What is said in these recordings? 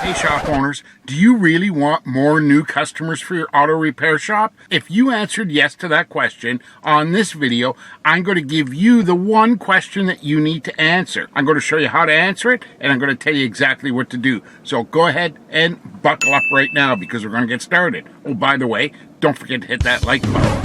Hey shop owners, do you really want more new customers for your auto repair shop? If you answered yes to that question on this video, I'm going to give you the one question that you need to answer. I'm going to show you how to answer it, and I'm going to tell you exactly what to do. So go ahead and buckle up right now because we're going to get started. Oh, by the way, don't forget to hit that like button.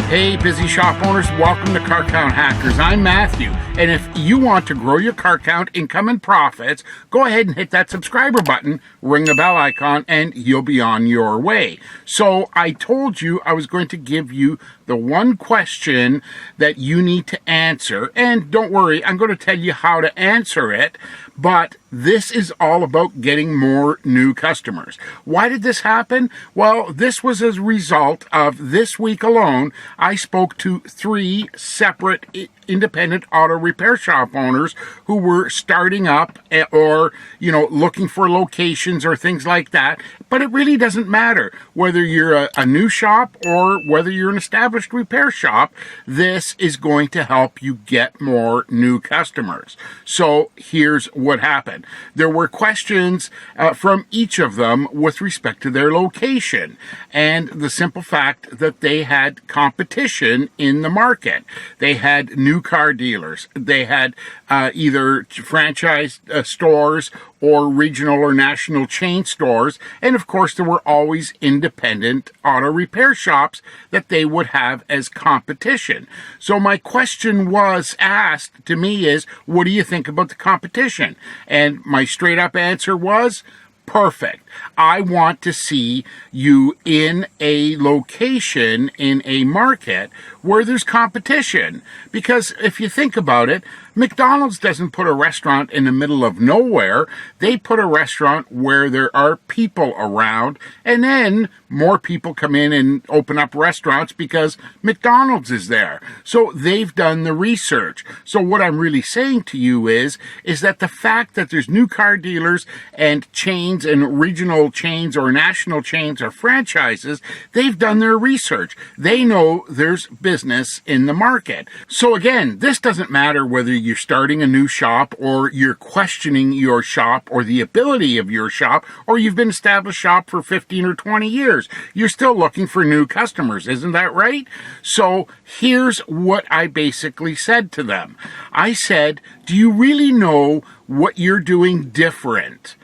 Hey busy shop owners, welcome to Car Count Hackers. I'm Matthew, and if you want to grow your car count, income, and profits, go ahead and hit that subscriber button, ring the bell icon, and you'll be on your way. So I told you I was going to give you the one question that you need to answer, and don't worry, I'm going to tell you how to answer it, but this is all about getting more new customers. Why did this happen? Well, this was as a result of this week alone, I spoke to 3 separate independent auto repair shop owners who were starting up or, looking for locations or things like that. But it really doesn't matter whether you're a new shop or whether you're an established repair shop. This is going to help you get more new customers. So here's what happened. There were questions from each of them with respect to their location and the simple fact that they had competition in the market. They had new car dealers. They had either franchise stores or regional or national chain stores. And of course, there were always independent auto repair shops that they would have as competition. So my question was asked to me is, what do you think about the competition? And my straight up answer was, perfect. I want to see you in a location, in a market where there's competition. Because if you think about it, McDonald's doesn't put a restaurant in the middle of nowhere. They put a restaurant where there are people around, and then more people come in and open up restaurants because McDonald's is there. So they've done the research. So what I'm really saying to you is that the fact that there's new car dealers and chains and regional chains or national chains or franchises, they've done their research. They know there's business in the market. So again, this doesn't matter whether you're starting a new shop or you're questioning your shop or the ability of your shop, or you've been established shop for 15 or 20 years. You're still looking for new customers, isn't that right? So here's what I basically said to them. I said, do you really know what you're doing different?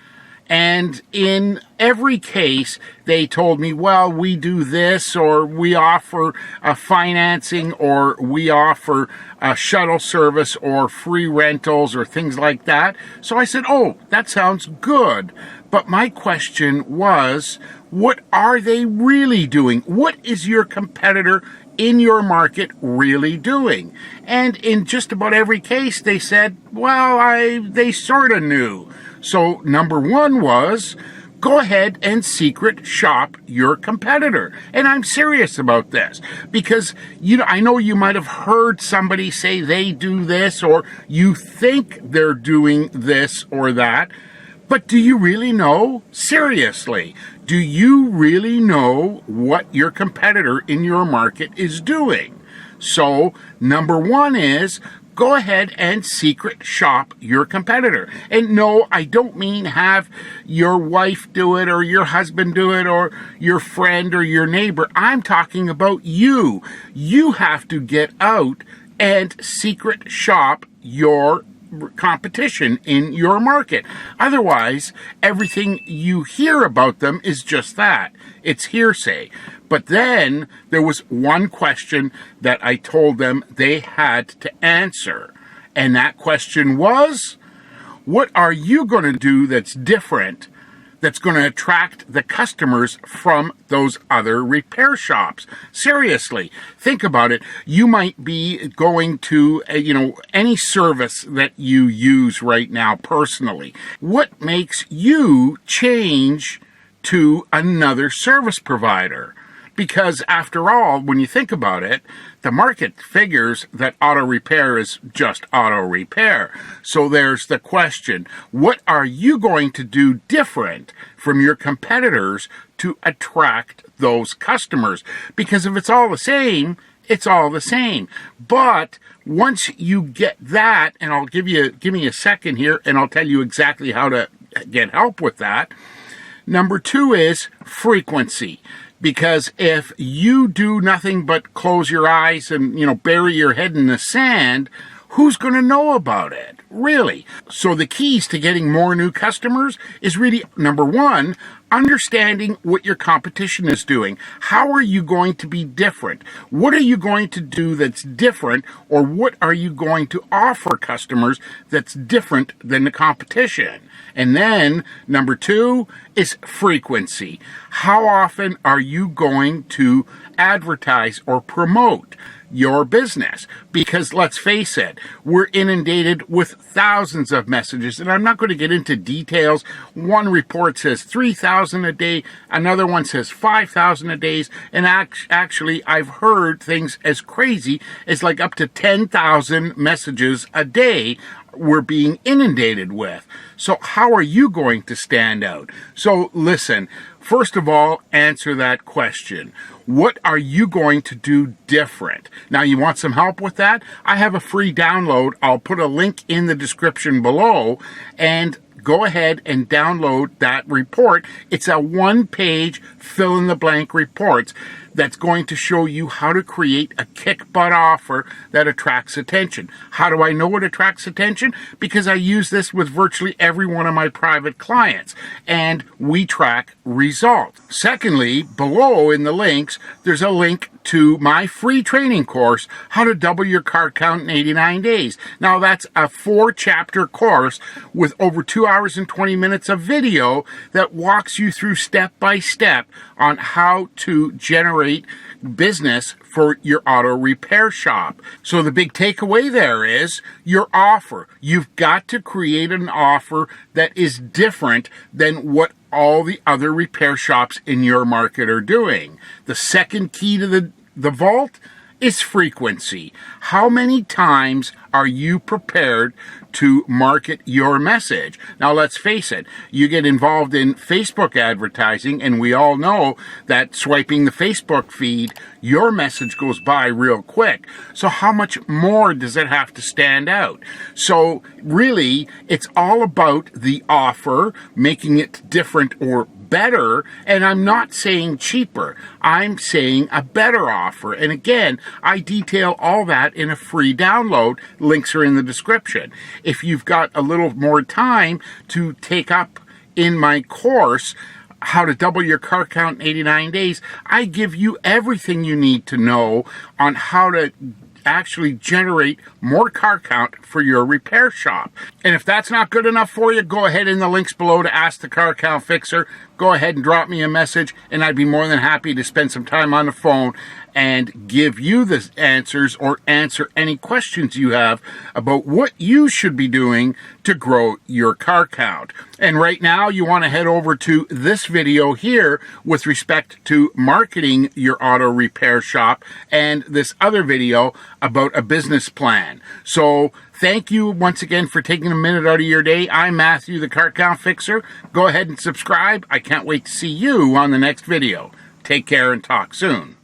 And in every case, they told me, well, we do this, or we offer financing, or we offer a shuttle service, or free rentals, or things like that. So I said, oh, that sounds good. But my question was, what are they really doing? What is your competitor in your market really doing? And in just about every case, they said, well, they sort of knew. So number one was, go ahead and secret shop your competitor. And I'm serious about this because, I know you might have heard somebody say they do this, or you think they're doing this or that. But do you really know? Seriously, do you really know what your competitor in your market is doing? So number one is, go ahead and secret shop your competitor. And no, I don't mean have your wife do it or your husband do it or your friend or your neighbor. I'm talking about you. You have to get out and secret shop your competition in your market. Otherwise, everything you hear about them is just that. It's hearsay. But then there was one question that I told them they had to answer. And that question was, what are you going to do that's different, that's going to attract the customers from those other repair shops? Seriously, think about it. You might be going to, any service that you use right now personally. What makes you change to another service provider? Because after all, when you think about it, the market figures that auto repair is just auto repair. So there's the question, what are you going to do different from your competitors to attract those customers? Because if it's all the same, it's all the same. But once you get that, and give me a second here, and I'll tell you exactly how to get help with that. Number 2 is frequency. Because if you do nothing but close your eyes and, bury your head in the sand, who's going to know about it? Really? So the keys to getting more new customers is really, number 1, understanding what your competition is doing. How are you going to be different? What are you going to do that's different, or what are you going to offer customers that's different than the competition? And then number 2 is frequency. How often are you going to advertise or promote your business? Because let's face it, we're inundated with thousands of messages, and I'm not going to get into details. One report says 3,000 a day, another one says 5,000 a day, and actually I've heard things as crazy as like up to 10,000 messages a day we're being inundated with. So how are you going to stand out? So listen, first of all, answer that question. What are you going to do different? Now, you want some help with that? I have a free download. I'll put a link in the description below, and go ahead and download that report. It's a 1-page fill-in-the-blank report that's going to show you how to create a kick-butt offer that attracts attention. How do I know it attracts attention? Because I use this with virtually every one of my private clients, and we track results. Secondly, below in the links, there's a link to my free training course, How to Double Your Cart Count in 89 Days. Now, that's a 4-chapter course with over 2 hours and 20 minutes of video that walks you through step by step on how to generate business for your auto repair shop. So the big takeaway there is your offer. You've got to create an offer that is different than what all the other repair shops in your market are doing. The second key to the vault is frequency. How many times are you prepared to market your message? Now, let's face it, you get involved in Facebook advertising, and we all know that swiping the Facebook feed, your message goes by real quick. So how much more does it have to stand out? So really, it's all about the offer, making it different or better, and I'm not saying cheaper. I'm saying a better offer. And again, I detail all that in a free download. Links are in the description. If you've got a little more time to take up in my course, How to Double Your Cart Count in 89 Days, I give you everything you need to know on how to actually generate more car count for your repair shop. And if that's not good enough for you, go ahead in the links below to Ask the Car Count Fixer. Go ahead and drop me a message, and I'd be more than happy to spend some time on the phone and give you the answers or answer any questions you have about what you should be doing to grow your car count. And right now, you want to head over to this video here with respect to marketing your auto repair shop, and this other video about a business plan. So thank you once again for taking a minute out of your day. I'm Matthew, the Car Count Fixer. Go ahead and subscribe. I can't wait to see you on the next video. Take care and talk soon.